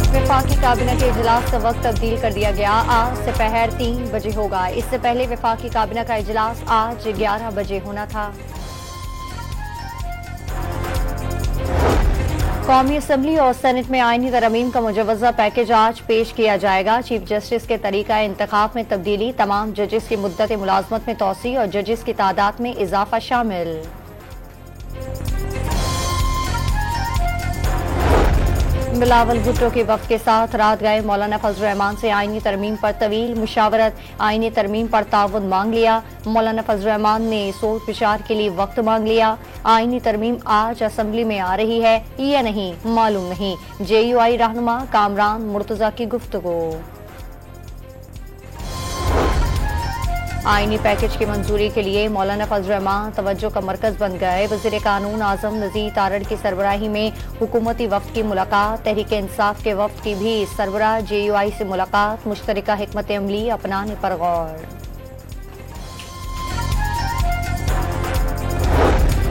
वफाकी काबीना के इजलास का वक्त तब्दील कर दिया गया। आज दोपहर 3 बजे होगा। इससे पहले वफाकी काबीना का इजलास आज 11 बजे होना था। कौमी असम्बली और सेनेट में आईनी तरमीम का मुजवजा पैकेज आज पेश किया जाएगा। चीफ जस्टिस के तरीका इंतखाब में तब्दीली, तमाम जजेस की मुद्दत मुलाजमत में तोसी और जजेस की तादाद में इजाफा शामिल। बिलावल भुट्टो के वफ्द के साथ रात गए मौलाना फजल रहमान से आईनी तरमीम पर तवील मुशावरत, आईनी तरमीम पर ताउन मांग लिया। मौलाना फजल रहमान ने सोच विचार के लिए वक्त मांग लिया। आईनी तरमीम आज असम्बली में आ रही है या नहीं मालूम नहीं। JUI रहनुमा कामरान मुर्तजा की गुफ्तगू। आईनी पैकेज की मंजूरी के लिए मौलाना फजल रहमान तवज्जो का मरकज बन गए। वज़ीर कानून आजम नज़ीर तारड़ की सरबराही में हुकूमती वफ्द की मुलाकात, तहरीक इंसाफ के वफ्द की भी सरबराह JUI से मुलाकात, मुश्तरका हिकमत अमली अपनाने पर गौर।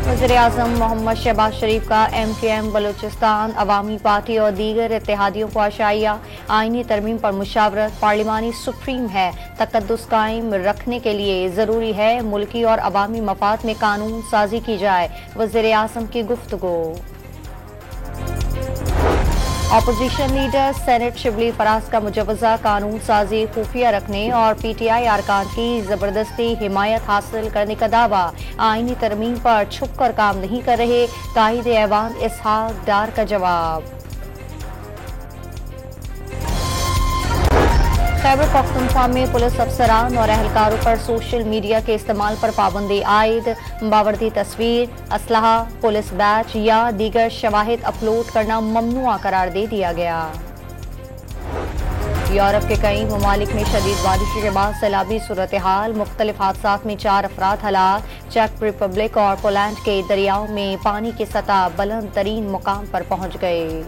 वज़ीर आज़म मोहम्मद शहबाज शरीफ का MKM बलूचिस्तान अवामी पार्टी और दीगर इत्तेहादियों को आशाइया, आईनी तरमीम पर मुशावरत पार्लिमानी सुप्रीम है। तकद्दुस कायम रखने के लिए ज़रूरी है मुल्की और अवामी मफाद में कानून साजी की जाए। वज़ीर आज़म की गुफ्तगू। Opposition leader senate Shibli Faraz का मुजवजा कानून साजी खुफिया रखने और PTI अरकान की जबरदस्ती हिमायत हासिल करने का दावा। आईनी तरमीम पर छुप कर काम नहीं कर रहे, कायदे ऐवान इसहाक डार का जवाब। खैबर पख्तूनख्वा में पुलिस अफसरान और एहलकारों पर सोशल मीडिया के इस्तेमाल पर पाबंदी आयद। बावर्दी तस्वीर, असलहा, पुलिस बैच या दीगर शवाहिद अपलोड करना ममनुआ करार दे दिया गया। यूरोप के कई ममालिक में शदीद बारिश के बाद सैलाबी सूरत हाल, मुख्तलिफ हादसात में 4 अफराद हलाक। चेक रिपब्लिक और पोलैंड के दरियाओं में पानी की सतह बुलंद तरीन मुकाम पर पहुंच गए।